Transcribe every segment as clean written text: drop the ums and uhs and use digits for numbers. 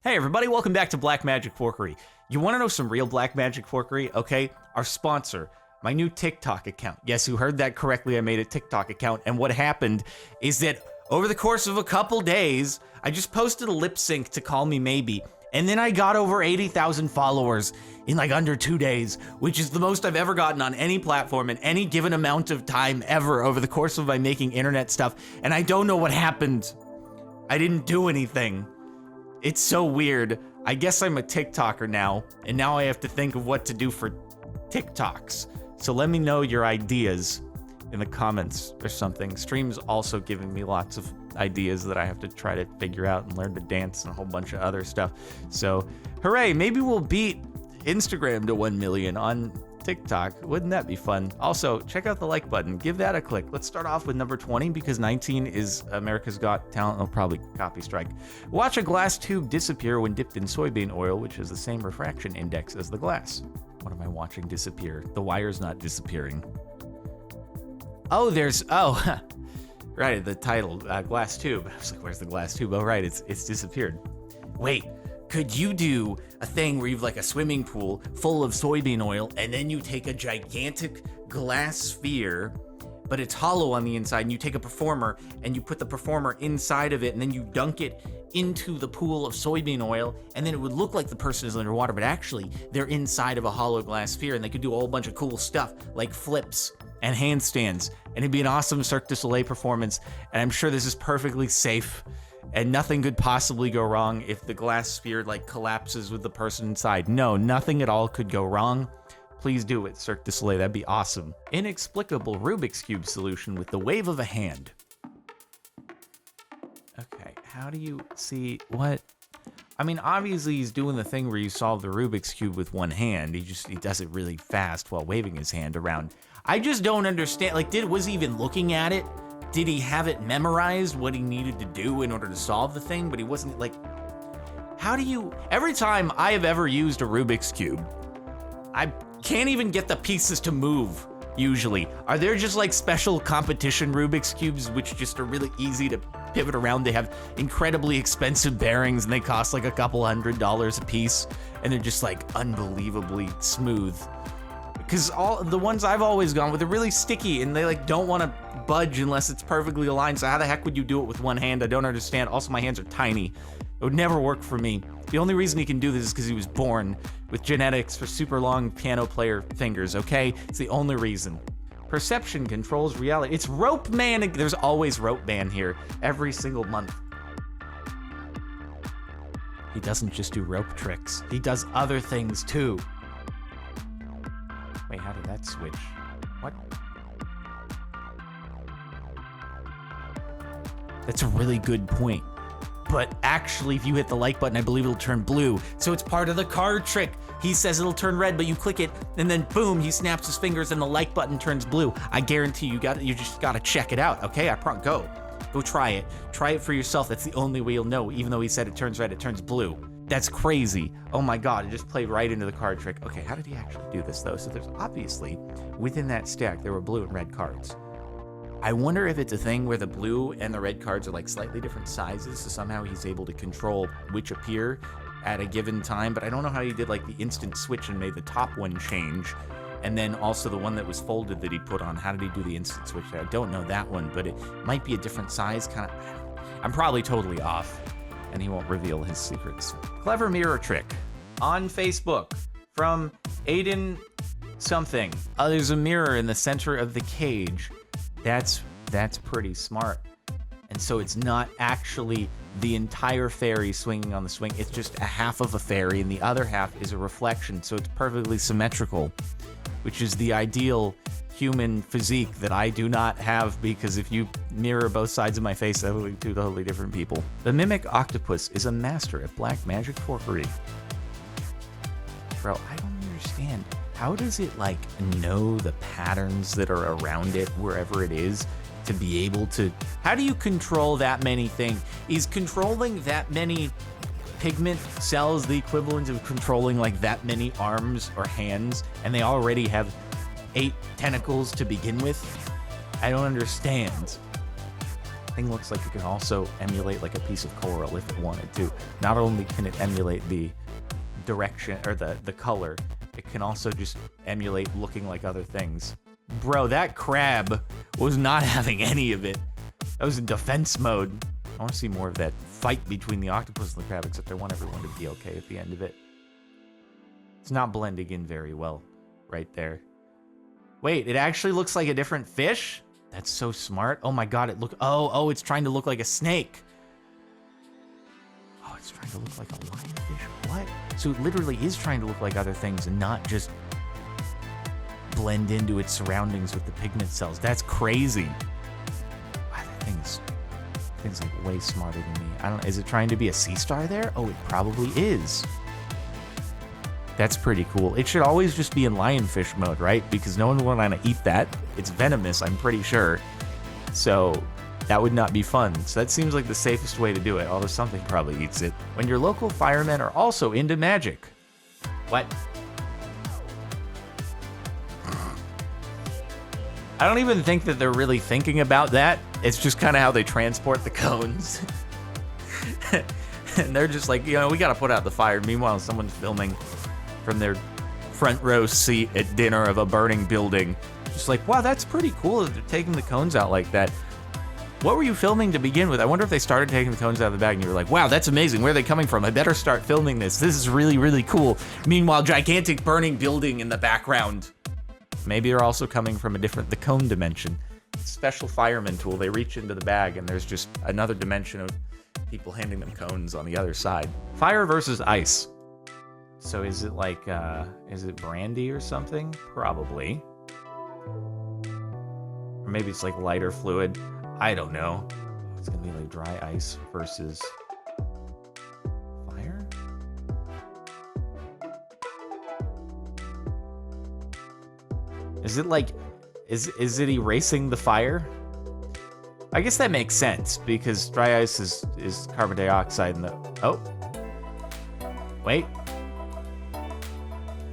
Hey everybody, welcome back to Black Magic Forkery. You want to know some real Black Magic Forkery? Okay, our sponsor, my new TikTok account. Yes, you heard that correctly, I made a TikTok account, and what happened is that over the course of a couple days, I just posted a lip sync to Call Me Maybe, and then I got over 80,000 followers in like under 2 days, which is the most I've ever gotten on any platform in any given amount of time ever over the course of my making internet stuff, and I don't know what happened. I didn't do anything. It's so weird. I guess I'm a TikToker now, and now I have to think of what to do for TikToks. So let me know your ideas in the comments or something. Stream's also giving me lots of ideas that I have to try to figure out and learn to dance and a whole bunch of other stuff. So hooray, maybe we'll beat Instagram to 1 million on TikTok. Wouldn't that be fun? Also, check out the like button. Give that a click. Let's start off with number 20 because 19 is America's Got Talent. Oh, probably copy strike. Watch a glass tube disappear when dipped in soybean oil, which has the same refraction index as the glass. What am I watching disappear? The wire's not disappearing. Oh, right, the title, glass tube. I was like, where's the glass tube? Oh, right, it's disappeared. Wait. Could you do a thing where you've like a swimming pool full of soybean oil and then you take a gigantic glass sphere, but it's hollow on the inside, and you take a performer and you put the performer inside of it and then you dunk it into the pool of soybean oil, and then it would look like the person is underwater, but actually they're inside of a hollow glass sphere, and they could do a whole bunch of cool stuff like flips and handstands, and it'd be an awesome Cirque du Soleil performance, and I'm sure this is perfectly safe. And nothing could possibly go wrong if the glass sphere like collapses with the person inside. No, nothing at all could go wrong. Please do it, Cirque du Soleil, that'd be awesome. Inexplicable Rubiks Cube solution with the wave of a hand. Okay, how do you see what? I mean, obviously he's doing the thing where you solve the Rubik's Cube with one hand. He does it really fast while waving his hand around. I just don't understand, like, was he even looking at it? Did he have it memorized what he needed to do in order to solve the thing? But he wasn't like, how do you, every time I have ever used a Rubik's Cube, I can't even get the pieces to move, usually. Are there just like special competition Rubik's Cubes which just are really easy to pivot around? They have incredibly expensive bearings and they cost like a couple $100 a piece, and they're just like unbelievably smooth. Because all the ones I've always gone with are really sticky and they like don't want to budge unless it's perfectly aligned. So how the heck would you do it with one hand? I don't understand. Also, my hands are tiny. It would never work for me. The only reason he can do this is because he was born with genetics for super long piano player fingers, okay? It's the only reason. Perception controls reality. It's Rope Man. There's always Rope Man here every single month. He doesn't just do rope tricks. He does other things too. Wait, how did that switch? What? That's a really good point. But actually, if you hit the like button, I believe it'll turn blue. So it's part of the card trick. He says it'll turn red, but you click it, and then boom, he snaps his fingers and the like button turns blue. I guarantee you just gotta check it out, okay? Go try it. Try it for yourself. That's the only way you'll know. Even though he said it turns red, it turns blue. That's crazy. Oh my God, it just played right into the card trick. Okay, how did he actually do this though? So there's obviously, within that stack, there were blue and red cards. I wonder if it's a thing where the blue and the red cards are like slightly different sizes, so somehow he's able to control which appear at a given time, but I don't know how he did like the instant switch and made the top one change, and then also the one that was folded that he put on. How did he do the instant switch there? I don't know that one, but it might be a different size, kind of. I'm probably totally off. And he won't reveal his secrets. Clever mirror trick on Facebook from Aiden something. There's a mirror in the center of the cage. That's pretty smart. And so it's not actually the entire fairy swinging on the swing. It's just a half of a fairy, and the other half is a reflection. So it's perfectly symmetrical, which is the ideal human physique that I do not have, because if you mirror both sides of my face, that would be two totally different people. The Mimic Octopus is a master at Black Magic Forkery. Bro, I don't understand. How does it like know the patterns that are around it wherever it is to be able to, how do you control that many things? Is controlling that many pigment cells the equivalent of controlling like that many arms or hands, and they already have 8 tentacles to begin with? I don't understand. thing looks like it can also emulate like a piece of coral if it wanted to. Not only can it emulate the direction or the color, it can also just emulate looking like other things. Bro, that crab was not having any of it. That was in defense mode. I want to see more of that fight between the octopus and the crab, except I want everyone to be okay at the end of it. It's not blending in very well right there. Wait, it actually looks like a different fish? That's so smart. Oh my god, oh, it's trying to look like a snake. Oh, it's trying to look like a lionfish. What? So it literally is trying to look like other things and not just blend into its surroundings with the pigment cells. That's crazy. Wow, that thing's like way smarter than me. Is it trying to be a sea star there? Oh, it probably is. That's pretty cool. It should always just be in lionfish mode, right? Because no one would want to eat that. It's venomous, I'm pretty sure. So that would not be fun. So that seems like the safest way to do it, although something probably eats it. When your local firemen are also into magic. What? I don't even think that they're really thinking about that. It's just kind of how they transport the cones. And they're just like, you know, we got to put out the fire. Meanwhile, someone's filming from their front row seat at dinner of a burning building. Just like, wow, that's pretty cool that they're taking the cones out like that. What were you filming to begin with? I wonder if they started taking the cones out of the bag and you were like, wow, that's amazing. Where are they coming from? I better start filming this. This is really, really cool. Meanwhile, gigantic burning building in the background. Maybe they're also coming from the cone dimension. Special fireman tool. They reach into the bag and there's just another dimension of people handing them cones on the other side. Fire versus ice. So is it like, is it brandy or something? Probably. Or maybe it's like lighter fluid. I don't know. It's gonna be like dry ice versus fire? Is it like, is it erasing the fire? I guess that makes sense because dry ice is carbon dioxide and oh. Wait.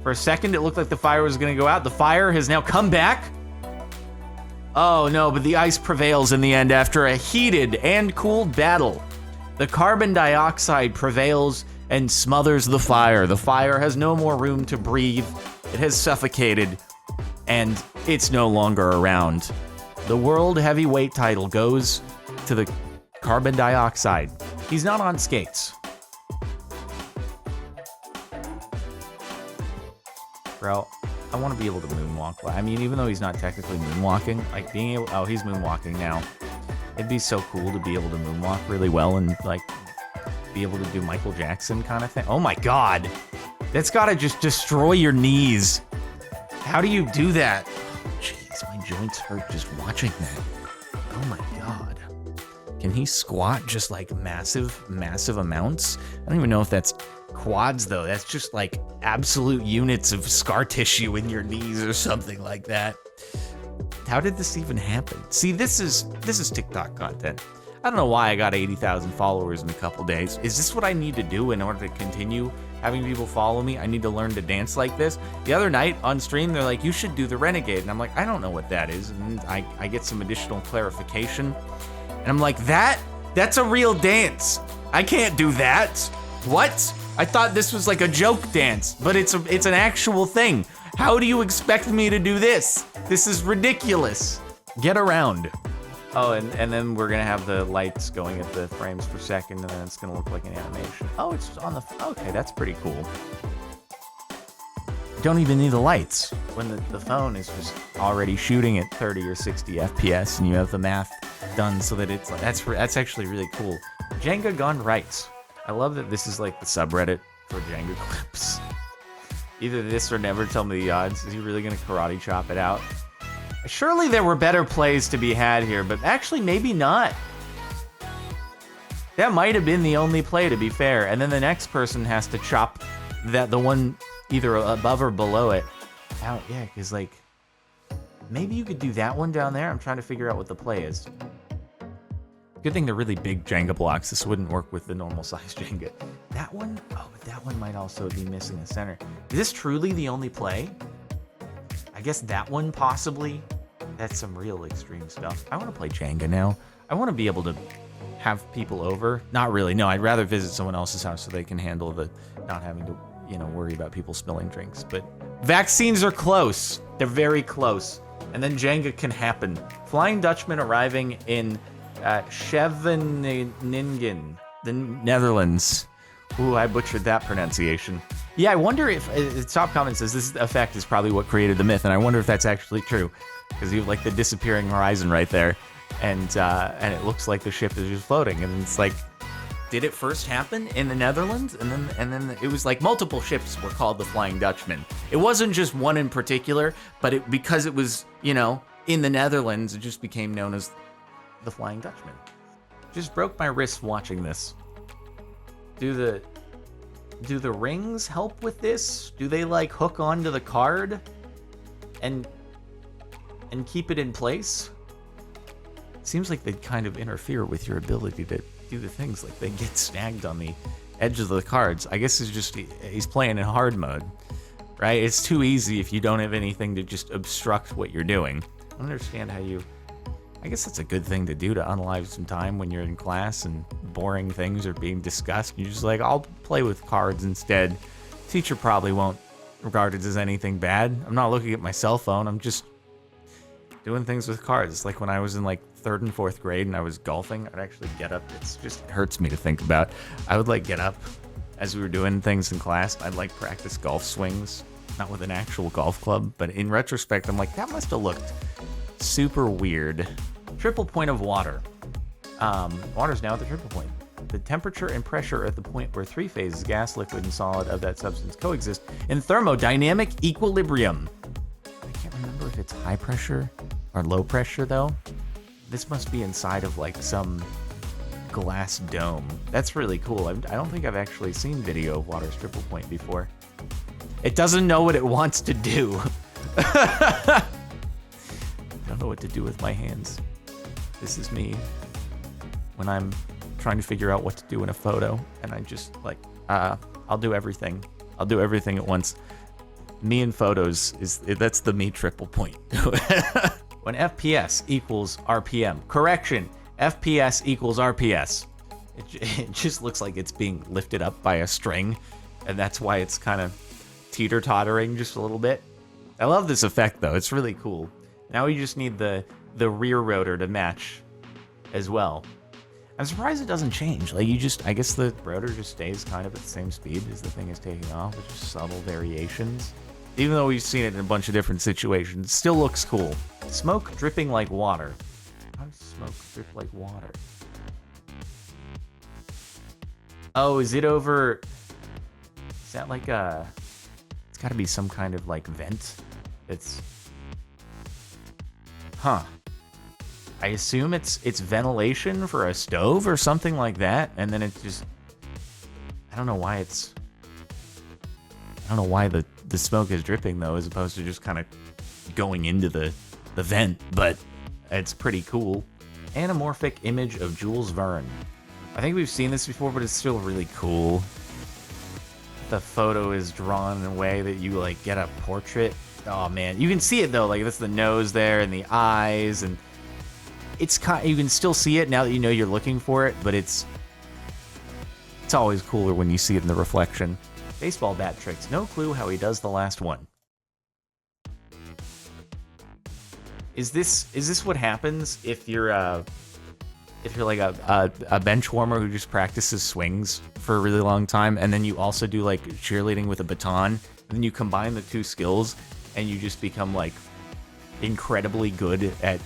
For a second, it looked like the fire was going to go out. The fire has now come back. Oh, no, but the ice prevails in the end after a heated and cooled battle. The carbon dioxide prevails and smothers the fire. The fire has no more room to breathe. It has suffocated, and it's no longer around. The world heavyweight title goes to the carbon dioxide. He's not on skates. Bro, I want to be able to moonwalk. I mean, even though he's not technically moonwalking, like being able, oh, he's moonwalking now. It'd be so cool to be able to moonwalk really well and like be able to do Michael Jackson kind of thing. Oh my God, that's gotta just destroy your knees. How do you do that? Oh, jeez, my joints hurt just watching that. Oh my God. Can he squat just like massive amounts? I don't even know if that's quads though. That's just like absolute units of scar tissue in your knees or something like that. How did this even happen? See, this is TikTok content. I don't know why I got 80,000 followers in a couple days. Is this what I need to do in order to continue having people follow me? I need to learn to dance like this. The other night on stream, they're like, you should do the Renegade. And I'm like, I don't know what that is. And I get some additional clarification. And I'm like, that's a real dance. I can't do that. What? I thought this was like a joke dance, but it's an actual thing. How do you expect me to do this? This is ridiculous. Get around. Oh, and then we're gonna have the lights going at the frames per second, and then it's gonna look like an animation. Oh, it's on the, okay, that's pretty cool. Don't even need the lights when the phone is just already shooting at 30 or 60 FPS, and you have the math done so that it's like, that's actually really cool. Jenga Gone writes, I love that this is like the subreddit for Jenga clips. Either this or never tell me the odds. Is he really gonna karate chop it out? Surely there were better plays to be had here, but actually maybe not. That might have been the only play, to be fair. And then the next person has to chop the one either above or below it out. Yeah, because like, maybe you could do that one down there. I'm trying to figure out what the play is. Good thing they're really big Jenga blocks. This wouldn't work with the normal size Jenga. That one? Oh, but that one might also be missing a center. Is this truly the only play? I guess that one possibly. That's some real extreme stuff. I want to play Jenga now. I want to be able to have people over. Not really. No, I'd rather visit someone else's house so they can handle the not having to, worry about people spilling drinks. But vaccines are close. They're very close. And then Jenga can happen. Flying Dutchman arriving in Scheveningen, the Netherlands. Ooh, I butchered that pronunciation. Yeah, I wonder if top comment says this effect is probably what created the myth, and I wonder if that's actually true, because you have like the disappearing horizon right there, and it looks like the ship is just floating, and it's like, did it first happen in the Netherlands, and then it was like multiple ships were called the Flying Dutchman. It wasn't just one in particular, but because it was in the Netherlands, it just became known as the Flying Dutchman. Just broke my wrist watching this. Do the rings help with this? Do they like hook onto the card and keep it in place? Seems like they kind of interfere with your ability to do the things, like they get snagged on the edge of the cards. I guess it's just he's playing in hard mode, right? It's too easy if you don't have anything to just obstruct what you're doing. I don't understand how you... I guess that's a good thing to do, to unalive some time when you're in class and boring things are being discussed. You're just like, I'll play with cards instead. Teacher probably won't regard it as anything bad. I'm not looking at my cell phone. I'm just doing things with cards. It's like when I was in like 3rd and 4th grade and I was golfing, I'd actually get up. It hurts me to think about. I would like get up as we were doing things in class. I'd like practice golf swings, not with an actual golf club, but in retrospect, I'm like, that must have looked super weird. Triple point of water. Water's now at the triple point. The temperature and pressure at the point where 3 phases, gas, liquid, and solid of that substance coexist in thermodynamic equilibrium. I can't remember if it's high pressure or low pressure though. This must be inside of like some glass dome. That's really cool. I don't think I've actually seen video of water's triple point before. It doesn't know what it wants to do. I don't know what to do with my hands. This is me when I'm trying to figure out what to do in a photo, and I just like, I'll do everything. I'll do everything at once. Me in photos that's the me triple point. When FPS equals RPM. Correction, FPS equals RPS. It just looks like it's being lifted up by a string, and that's why it's kind of teeter-tottering just a little bit. I love this effect though, it's really cool. Now we just need the rear rotor to match as well. I'm surprised it doesn't change. Like I guess the rotor just stays kind of at the same speed as the thing is taking off, with just subtle variations. Even though we've seen it in a bunch of different situations, it still looks cool. Smoke dripping like water. How does smoke drip like water? Oh, is it over... Is that like a... It's gotta be some kind of like vent. It's... Huh. I assume it's ventilation for a stove or something like that, and then it just... I don't know why it's... I don't know why the smoke is dripping though, as opposed to just kind of going into the vent, but it's pretty cool. Anamorphic Image of Jules Verne. I think we've seen this before, but it's still really cool. The photo is drawn in a way that you like get a portrait. Oh man, you can see it though, like that's the nose there and the eyes, and it's you can still see it now that you know you're looking for it, but it's always cooler when you see it in the reflection. Baseball bat tricks. No clue how he does the last one. Is this what happens if you're like a bench warmer who just practices swings for a really long time, and then you also do like cheerleading with a baton, and then you combine the two skills and you just become like incredibly good at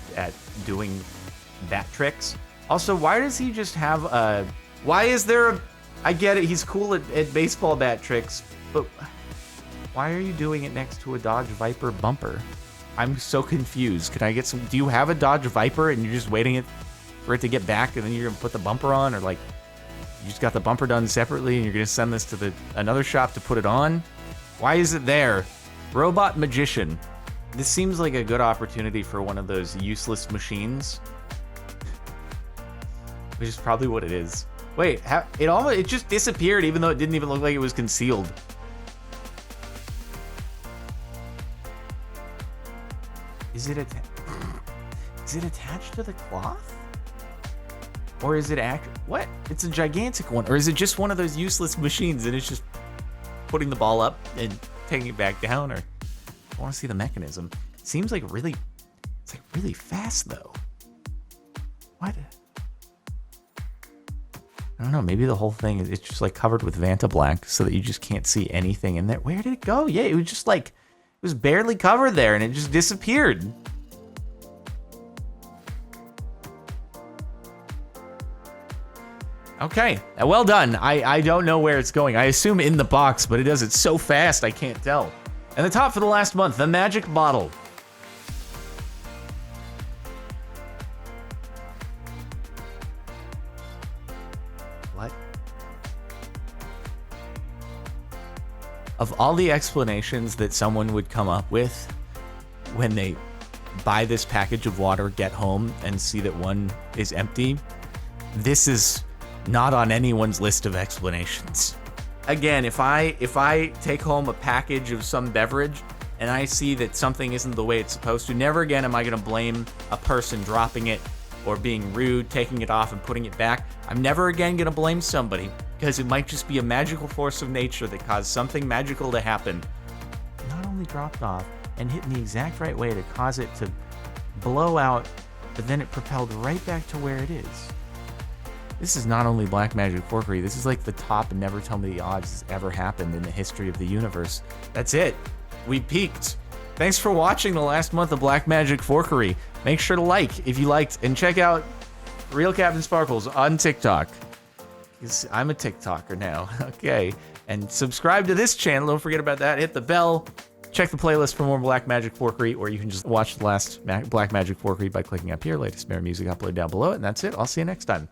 doing bat tricks? Also, why does he just have a... Why is there a... I get it, he's cool at baseball bat tricks, but why are you doing it next to a Dodge Viper bumper? I'm so confused. Can I get some... Do you have a Dodge Viper and you're just waiting for it to get back and then you're gonna put the bumper on? Or like, you just got the bumper done separately and you're gonna send this to another shop to put it on? Why is it there? Robot Magician. This seems like a good opportunity for one of those useless machines. Which is probably what it is. Wait, it just disappeared even though it didn't even look like it was concealed. Is it attached to the cloth? Or is it what? It's a gigantic one. Or is it just one of those useless machines and it's just putting the ball up and taking it back down? Or I want to see the mechanism. It seems like really, it's like really fast though. What? I don't know. Maybe the whole thing is it's just like covered with Vanta Black so that you just can't see anything in there. Where did it go? Yeah, it was just like, it was barely covered there and it just disappeared. Okay, well done. I don't know where it's going. I assume in the box, but it does it so fast I can't tell. And the top for the last month, the Magic Bottle. What? Of all the explanations that someone would come up with when they buy this package of water, get home, and see that one is empty, this is not on anyone's list of explanations. Again, if I take home a package of some beverage and I see that something isn't the way it's supposed to, never again am I going to blame a person dropping it or being rude, taking it off and putting it back. I'm never again going to blame somebody because it might just be a magical force of nature that caused something magical to happen. Not only dropped off and hit in the exact right way to cause it to blow out, but then it propelled right back to where it is. This is not only black magic forkery, this is like the top never tell me the odds has ever happened in the history of the universe. That's it. We peaked. Thanks for watching the last month of Black Magic Forkery. Make sure to like if you liked and check out Real Captain Sparkles on TikTok. I'm a TikToker now. Okay. And subscribe to this channel. Don't forget about that. Hit the bell. Check the playlist for more Black Magic Forkery, or you can just watch the last Black Magic Forkery by clicking up here. Latest Mirror music upload down below. And that's it. I'll see you next time.